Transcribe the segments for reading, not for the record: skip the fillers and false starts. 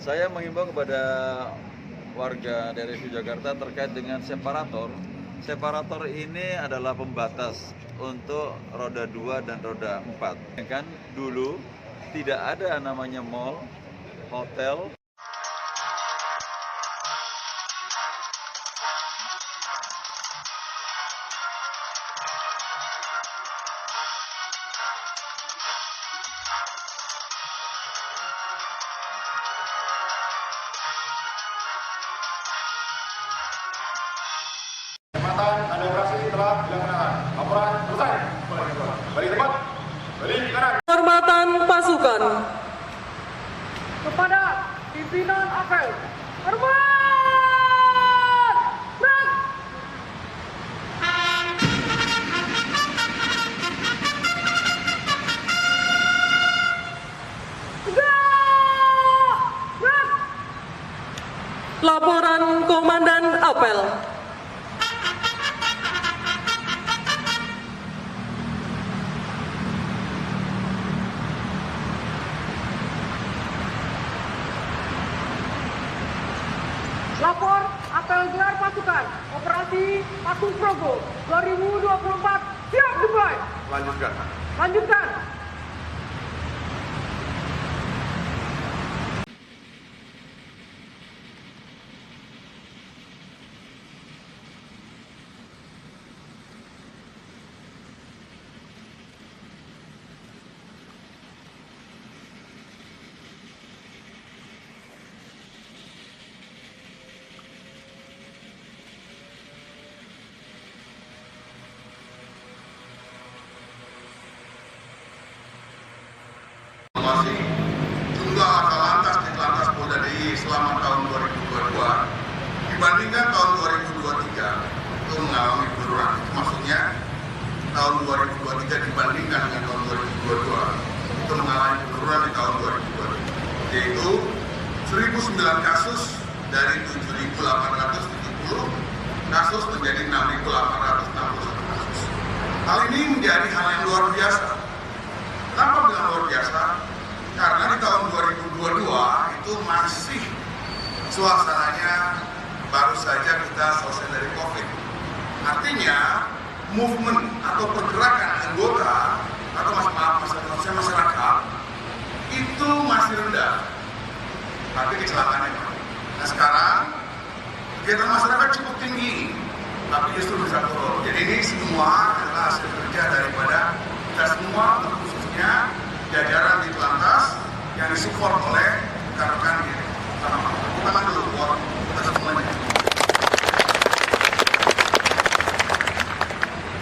Saya menghimbau kepada warga dari Jakarta terkait dengan separator. Separator ini adalah pembatas untuk roda 2 dan roda 4. Kan dulu tidak ada namanya mall, hotel. Ada operasi setelah dilaksanakan. Laporan selesai. Balik tempat. Balik kanan. Hormatan pasukan kepada pimpinan apel. Hormat! Gerak! Gerak! Gerak! Laporan Komandan Apel. Lapor apel gelar pasukan operasi Patung Progo 2024 siap dimulai. Lanjutkan. Jumlah laka lantas di Lantas Polda DIY selama tahun 2022 dibandingkan tahun 2023 itu mengalami penurunan. Maksudnya tahun 2023 dibandingkan dengan tahun 2022 itu mengalami penurunan di tahun 2022, yaitu 1009 kasus dari 7.870 kasus menjadi 6.861 kasus. Hal ini menjadi hal yang luar biasa. Kenapa bilang luar biasa? Karena di tahun 2022 itu masih suasananya baru saja kita selesai dari COVID. Artinya movement atau pergerakan anggota atau masyarakat itu masih rendah. Tapi kecelakaannya. Nah sekarang kegiatan masyarakat cukup tinggi, tapi justru bisa turun. Jadi ini semua adalah hasil kerja daripada kita semua, khususnya jajaran di Lantas yang disupport oleh rekan-rekan di sana. Tangan dulu buat kita semuanya.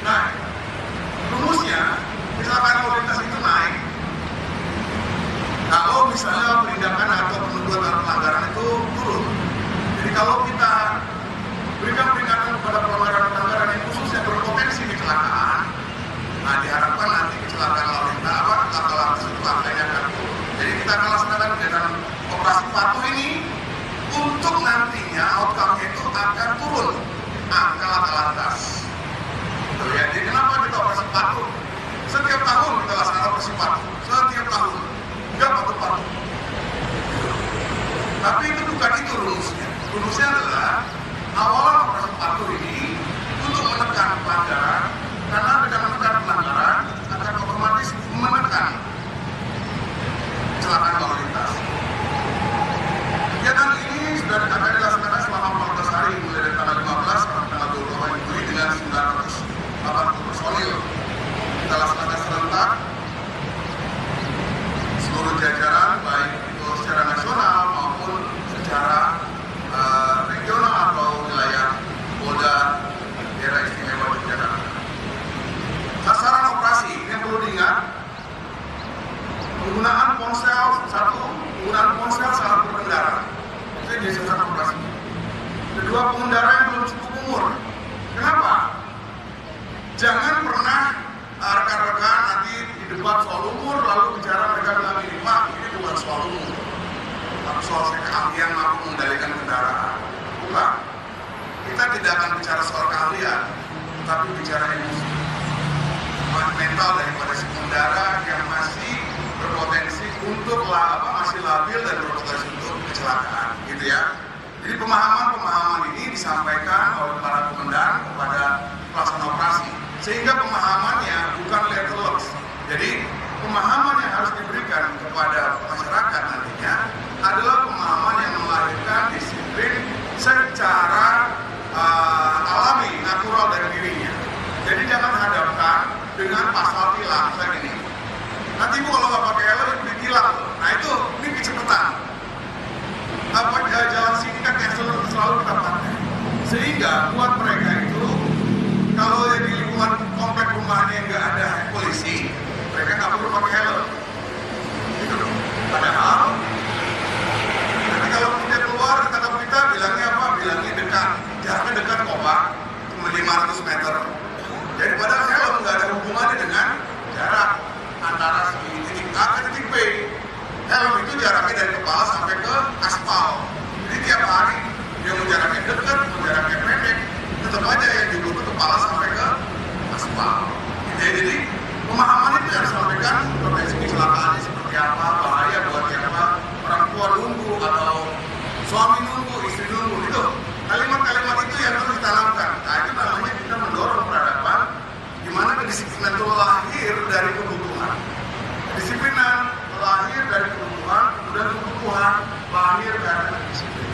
Nah, rumusnya kecelakaan lalu lintas itu naik kalau misalnya penindakan atau penutupan pelanggaran itu turun. Jadi kalau kita berikan peringatan kepada pelanggaran yang khusus yang berpotensi kecelakaan, nah diharapkan nanti kecelakaan lalu lintas laka lantas itu angkanya akan turun. Jadi kita akan laksanakan kegiatan operasi patuh ini untuk nantinya outcome itu akan turun angka laka lantas. Jadi kenapa kita operasi patuh? Setiap tahun kita laksanakan operasi patuh. Setiap tahun nggak patuh. Tapi itu bukan itu rumusnya. Rumusnya adalah awal operasi patuh ini untuk menekan pelanggaran, karena dengan menekan pelanggaran akan otomatis menekan kecelakaan lalu lintas. Kegiatan ini sudah akan dilaksanakan selama 14 hari mulai dari tanggal 15 sampai tanggal 20 Juli dengan 980 personil. Kita laksanakan serentak seluruh jajaran baik itu secara nasional maupun secara regional atau wilayah Polda Daerah Istimewa Yogyakarta. Sasaran operasi yang perlu diingat, penggunaan ponsel saat berkendara itu jadi sasaran operasi. Kedua, pengendara yang belum cukup umur. Kenapa? Jangan pernah rekan-rekan nanti di debat soal umur lalu bicara mereka bilang ini, Pak, ini bukan soal umur, tapi soal keahlian mampu mengendalikan kendaraan. Bukan. Kita tidak akan bicara soal keahlian, tapi bicara emosi, mental daripada si pengendara yang masih berpotensi masih labil dan berpotensi untuk kecelakaan, gitu ya. Jadi pemahaman ini disampaikan oleh para komandan kepada pelaksana operasi, sehingga pemahamannya bukan letterless. Jadi pemahaman yang harus diberikan kepada masyarakat nantinya adalah pemahaman yang melahirkan disiplin secara alami, natural dari dirinya. Jadi jangan hadapkan dengan pasal tilang kayak ini. Nanti Bu kalau nggak pakai helm ditilang. Nah itu, ini kecepatan. Jalan singkat yang selalu kita pakai. Sehingga buat mereka itu, kalau di lingkungan komplek rumahnya nggak ada polisi, mereka nggak perlu pakai helm. Gitu loh. Padahal, nanti kalau kita keluar, kita bilangnya apa? Bilangnya dekat. Jaraknya dekat kok Pak, cuma 500 meter. Jadi padahal helm nggak ada hubungannya dengan jarak antara si titik A ke titik B. Helm itu jaraknya dari kepala sampai ke aspal. Jadi tiap hari dia mau jaraknya dekat, mau jaraknya pendek, tetap aja yang dibutuh kepala sampai ke aspal. Jadi pemahaman itu yang disampaikan potensi kecelakaannya seperti apa, bahaya buat siapa, orang tua nunggu atau suami nunggu, istri nunggu, itu kalimat-kalimat itu yang harus ditanamkan. Nah itu namanya kita mendorong peradaban, di mana kedisiplinan itu lahir dari kebutuhan. Kedisiplinan lahir dari kebutuhan, kemudian kebutuhan lahir dari kedisiplinan.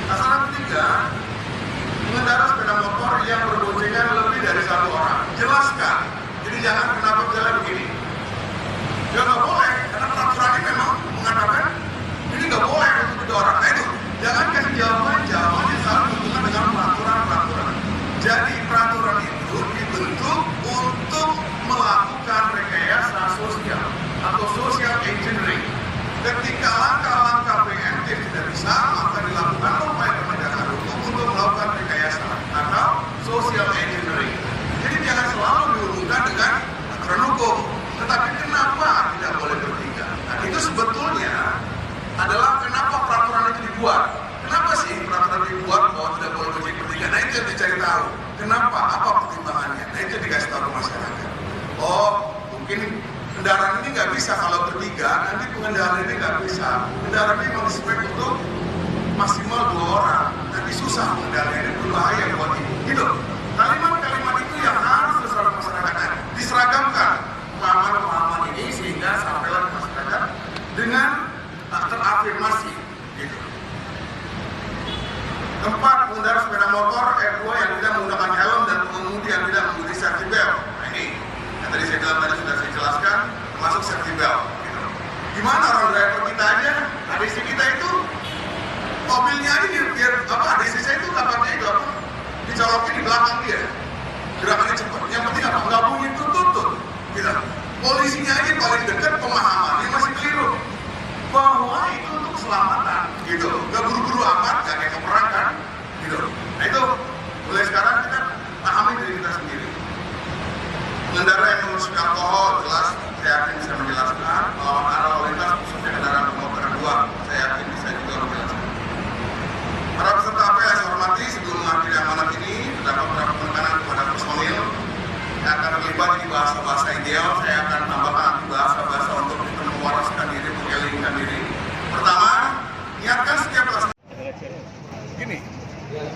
Masalah ketiga, mengendara sepeda motor yang berboncengan lebih dari satu orang. Jelaskan. Jadi jangan kenapa jalan begini. Ya nggak boleh, karena peraturannya memang mengatakan ini nggak boleh untuk 3 orang. Nah itu, jangan kasih jawaban yang salah berhubungan dengan peraturan. Jadi peraturan itu dibentuk untuk melakukan rekayasa sosial atau social engineering. Ketika langkah-langkah preemptif tidak bisa, maka dilakukan upaya penegakan hukum untuk melakukan rekayasa atau social engineering. Jadi jangan selalu dihubungkan dengan aturan hukum. Tetapi kenapa tidak boleh bertiga? Nah itu sebetulnya adalah kenapa peraturan itu dibuat. Kenapa sih peraturan dibuat bahwa tidak boleh bertiga? Nah itu yang dicari tahu. Kenapa? Apa pertimbangannya? Nah itu dikasih tahu ke masyarakat. Oh mungkin kendaraan ini nggak bisa kalau bertiga, nanti pengendara ini nggak bisa. Kendaraan ini memang spek untuk maksimal 2 orang. Nanti susah pengendara ini, berbahaya buat ibu. Gitu. Kalimat-kalimat itu yang harus diserahkan masyarakat. Diseragamkan pemahaman ini sehingga sampailah ke masyarakat dengan terafirmasi. Gitu. Keempat, pengendara sepeda motor R2 yang tidak menggunakan helm dan pengemudi yang tidak mengikuti safety belt. Nah ini, yang tadi saya bilang tadi sudah saya jelaskan, termasuk safety belt. Gitu. Gimana orang driver kita aja, ADC kita itu mobilnya aja ADC saya itu kapalnya itu apa? Dicolokin di belakang dia, gerakannya cepat. Yang penting apa? Nggak bunyi tutut. Gitu. Polisinya aja paling dekat pemahamannya masih keliru bahwa itu untuk keselamatan. Gitu. Nggak buru-buru amat, nggak kayak perang kan? Gitu. Nah itu mulai sekarang kita pahami diri kita sendiri. Pengendara yang mengonsumsi alkohol jelas saya yakin bisa menjelaskan. Melawan arah lalu lintas khususnya kendaraan bermotor 2, saya yakin bisa juga menjelaskan. Para peserta apa yang saya hormati, sebelum mengakhiri amanat ini terdapat beberapa penekanan kepada personil yang akan terlibat di bahasa-bahasa ideal. Saya akan tambahkan nanti bahasa-bahasa untuk kita mewaraskan diri, mengelingkan diri. Pertama, niatkan setiap kelas. Gini,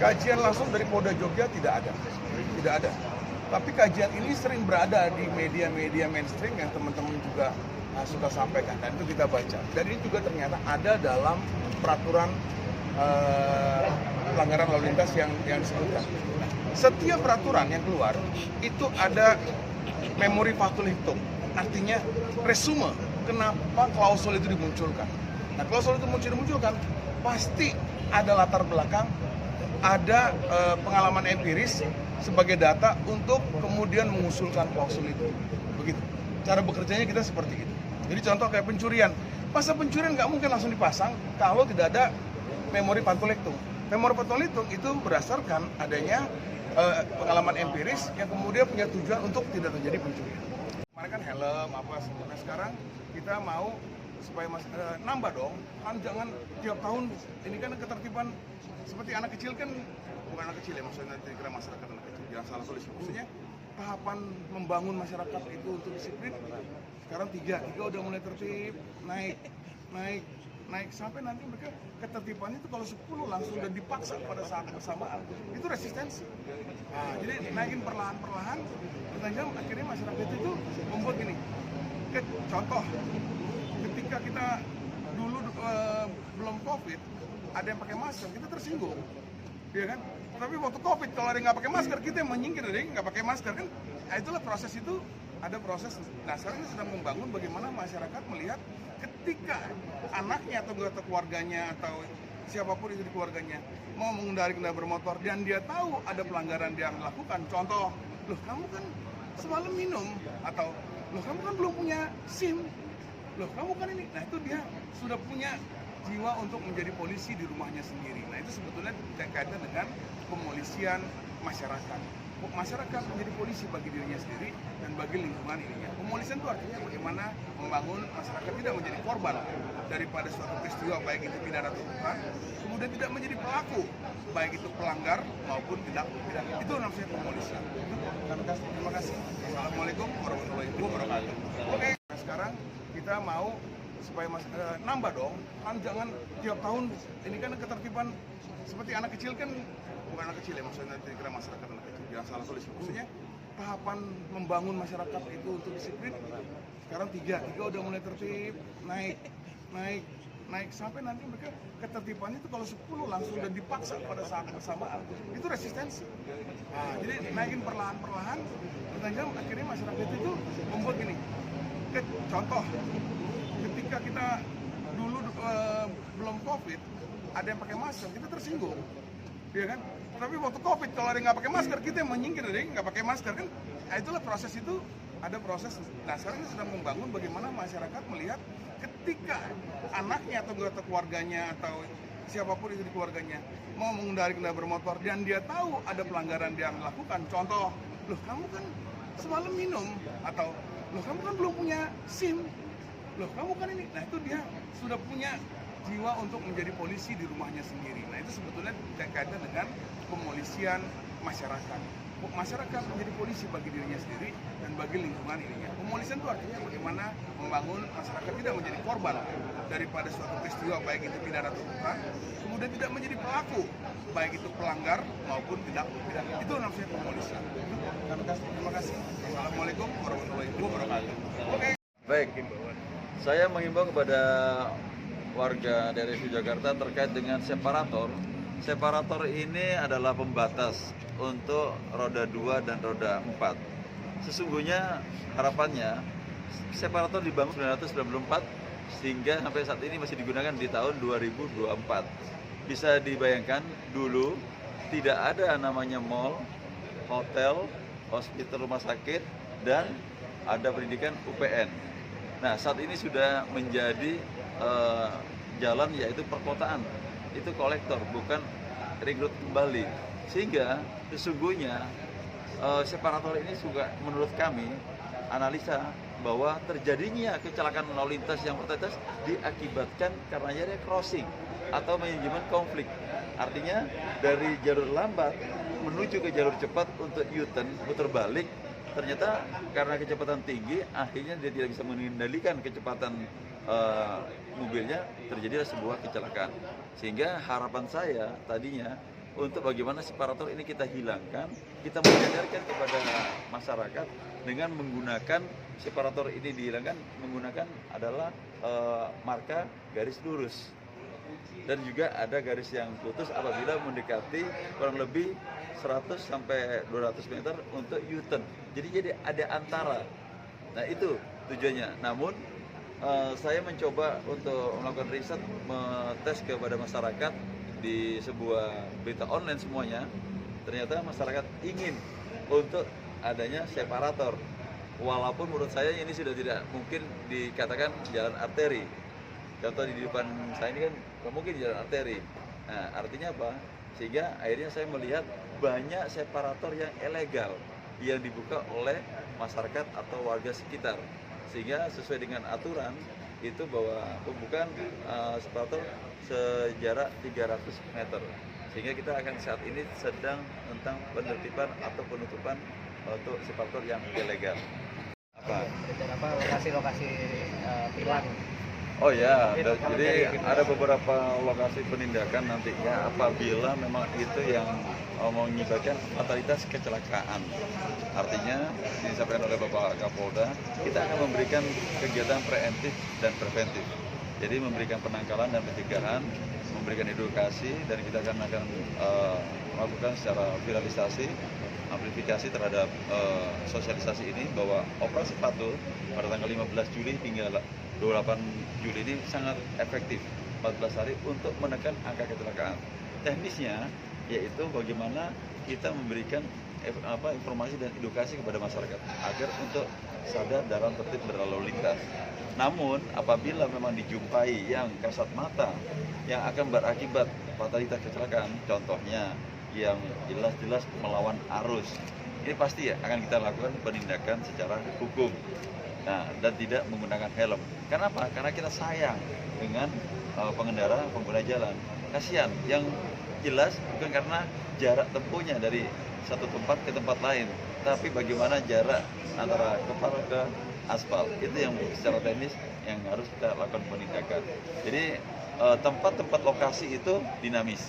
kajian langsung dari Polda Jogja tidak ada. Tapi kajian ini sering berada di media-media mainstream yang teman-teman juga suka sampaikan, dan itu kita baca. Dan ini juga ternyata ada dalam peraturan pelanggaran lalu lintas yang disebutkan. Setiap peraturan yang keluar itu ada memori faktul hitung, artinya resume kenapa klausul itu dimunculkan. Nah klausul itu dimunculkan pasti ada latar belakang, ada pengalaman empiris sebagai data untuk kemudian mengusulkan klausul itu. Begitu. Cara bekerjanya kita seperti itu. Jadi contoh kayak pencurian. Pasal pencurian nggak mungkin langsung dipasang kalau tidak ada memori faktul hitung. Memori faktul hitung itu berdasarkan adanya pengalaman empiris yang kemudian punya tujuan untuk tidak terjadi pencurian. Kemarin kan helm apa, nah sekarang kita mau supaya nambah dong, kan jangan tiap tahun. Ini kan ketertiban seperti anak kecil kan, bukan anak kecil ya, maksudnya nanti kira masyarakat anak kecil, jangan salah tulis. Maksudnya tahapan membangun masyarakat itu untuk disiplin sekarang tiga udah mulai tertib, naik sampai nanti mereka ketertiban itu kalau 10 langsung dan dipaksa pada saat bersamaan itu resistensi. Nah, jadi naikin perlahan-perlahan, akhirnya masyarakat itu membuat gini. Contoh, ketika kita dulu belum COVID, ada yang pakai masker, kita tersinggung, ya kan? Tapi waktu COVID kalau ada yang nggak pakai masker, kita yang menyingkir, ada yang nggak pakai masker kan? Nah, itulah proses itu. Ada proses. Nah, sekarang ini sedang membangun bagaimana masyarakat melihat ketika anaknya atau anggota keluarganya atau siapapun itu di keluarganya mau mengendarai kendaraan bermotor dan dia tahu ada pelanggaran dia lakukan. Contoh, loh kamu kan semalam minum, atau loh kamu kan belum punya SIM, loh kamu kan ini. Nah, itu dia sudah punya jiwa untuk menjadi polisi di rumahnya sendiri. Nah, itu sebetulnya kaitan dengan pemolisian masyarakat. Masyarakat menjadi polisi bagi dirinya sendiri dan bagi lingkungan ininya. Pemolisian itu artinya bagaimana membangun masyarakat tidak menjadi korban daripada suatu peristiwa, baik itu pidana atau bukan, kemudian tidak menjadi pelaku, baik itu pelanggar maupun tidak. Itu namanya pemolisian. Terima kasih. Assalamualaikum warahmatullahi wabarakatuh. Oke, sekarang kita mau supaya nambah dong, kan jangan tiap tahun. Ini kan ketertiban seperti anak kecil kan, bukan anak kecil ya, maksudnya nanti kira masyarakat anak kecil, jangan salah tulis. Maksudnya tahapan membangun masyarakat itu untuk disiplin sekarang tiga udah mulai tertib, naik sampai nanti mereka ketertiban itu kalau 10 langsung dan dipaksa pada saat bersamaan itu resistensi. Nah, jadi naikin perlahan-perlahan, akhirnya masyarakat itu membuat gini. Contoh, ketika kita dulu belum COVID, ada yang pakai masker, kita tersinggung, ya kan? Tapi waktu COVID kalau ada yang nggak pakai masker, kita yang menyingkir, ada yang nggak pakai masker kan? Nah, itulah proses itu. Ada proses. Nah, sekarang ini sedang membangun bagaimana masyarakat melihat ketika anaknya atau anggota keluarganya atau siapapun itu di keluarganya mau mengendarai kendaraan bermotor dan dia tahu ada pelanggaran dia lakukan. Contoh, loh kamu kan semalam minum, atau loh kamu kan belum punya SIM, loh kamu kan ini. Nah, itu dia sudah punya jiwa untuk menjadi polisi di rumahnya sendiri. Nah, itu sebetulnya kaitan dengan pemolisian masyarakat. Masyarakat menjadi polisi bagi dirinya sendiri dan bagi lingkungan ininya. Pemolisian itu artinya bagaimana membangun masyarakat tidak menjadi korban daripada suatu peristiwa, baik itu pidana atau bukan, kemudian tidak menjadi pelaku, baik itu pelanggar maupun tidak. Itu namanya pemolisian. Terima kasih. Assalamualaikum warahmatullahi wabarakatuh. Oke. Baik, saya menghimbau kepada warga dari Jakarta terkait dengan separator. Separator ini adalah pembatas untuk roda 2 dan roda 4. Sesungguhnya harapannya separator dibangun 1994 sehingga sampai saat ini masih digunakan di tahun 2024. Bisa dibayangkan dulu tidak ada namanya mall, hotel, hospital, rumah sakit, dan ada pendidikan UPN. Nah, saat ini sudah menjadi jalan yaitu perkotaan, itu kolektor, bukan ring road kembali. Sehingga sesungguhnya separator ini juga menurut kami analisa bahwa terjadinya kecelakaan lalu lintas yang bertetes diakibatkan karena adanya crossing atau manajemen konflik. Artinya dari jalur lambat menuju ke jalur cepat untuk U-turn, putar balik, ternyata karena kecepatan tinggi akhirnya dia tidak bisa mengendalikan kecepatan mobilnya, terjadilah sebuah kecelakaan. Sehingga harapan saya tadinya untuk bagaimana separator ini kita hilangkan, kita menyadarkan kepada masyarakat dengan menggunakan separator ini dihilangkan, menggunakan adalah marka garis lurus dan juga ada garis yang putus apabila mendekati kurang lebih 100 sampai 200 meter untuk U-turn. Jadi ada antara. Nah, itu tujuannya. Namun saya mencoba untuk melakukan riset, metes kepada masyarakat di sebuah berita online semuanya. Ternyata masyarakat ingin untuk adanya separator. Walaupun menurut saya ini sudah tidak mungkin dikatakan jalan arteri. Contoh di depan saya ini kan mungkin jalan arteri. Nah, artinya apa? Sehingga akhirnya saya melihat banyak separator yang ilegal yang dibuka oleh masyarakat atau warga sekitar. Sehingga sesuai dengan aturan itu bahwa pembukaan separator sejarak 300 meter. Sehingga kita akan saat ini sedang tentang penertiban atau penutupan untuk separator yang ilegal. lokasi-lokasi tilang. Oh ya, Itu kalau jadi dari kita- ada beberapa lokasi penindakan nantinya apabila memang itu yang mengakibatkan fatalitas kecelakaan. Artinya, disampaikan oleh Bapak Kapolda, kita akan memberikan kegiatan preventif dan preventif. Jadi memberikan penangkalan dan pencegahan, memberikan edukasi, dan kita akan melakukan secara viralisasi, amplifikasi terhadap sosialisasi ini bahwa operasi patuh pada tanggal 15 Juli hingga 28 Juli ini sangat efektif, 14 hari untuk menekan angka kecelakaan. Teknisnya yaitu bagaimana kita memberikan informasi dan edukasi kepada masyarakat agar untuk sadar dalam tertib berlalu lintas. Namun apabila memang dijumpai yang kasat mata yang akan berakibat fatalitas kecelakaan, contohnya yang jelas-jelas melawan arus, ini pasti ya akan kita lakukan penindakan secara hukum. Nah, dan tidak menggunakan helm. Kenapa? Karena kita sayang dengan pengguna jalan. Kasihan, yang jelas bukan karena jarak tempuhnya dari satu tempat ke tempat lain, tapi bagaimana jarak antara kepala ke aspal. Itu yang secara teknis yang harus kita lakukan penindakan. Jadi tempat-tempat lokasi itu dinamis.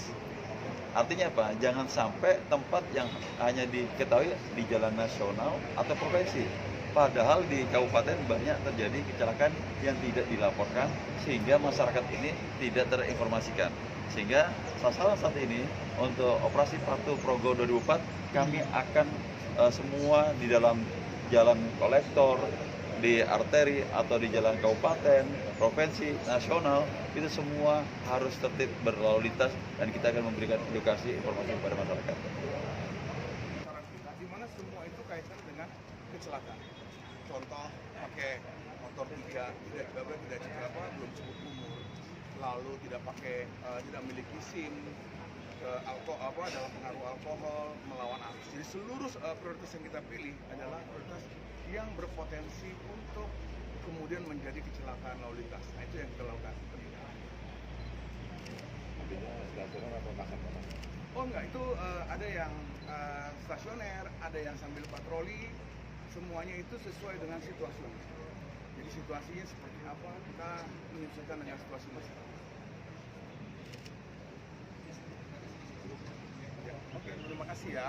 Artinya apa? Jangan sampai tempat yang hanya diketahui di jalan nasional atau provinsi. Padahal di kabupaten banyak terjadi kecelakaan yang tidak dilaporkan sehingga masyarakat ini tidak terinformasikan. Sehingga sasaran saat ini untuk operasi patuh Progo 2004 kami akan semua di dalam jalan kolektor, di arteri atau di jalan kabupaten, provinsi, nasional, itu semua harus tertib berlalu lintas dan kita akan memberikan edukasi informasi kepada masyarakat. Di mana semua itu kaitan dengan kecelakaan. Contoh pakai motor tidak belum cukup umur, lalu tidak memiliki SIM, dalam pengaruh alkohol, melawan arus. Jadi seluruh prioritas yang kita pilih adalah prioritas yang berpotensi untuk kemudian menjadi kecelakaan lalu lintas. Nah, itu yang kita lakukan. Oh enggak, itu ada yang stasioner, ada yang sambil patroli, semuanya itu sesuai dengan situasi. Jadi situasinya seperti apa, kita menyesuaikan dengan situasi masyarakat. Ya, oke, terima kasih ya.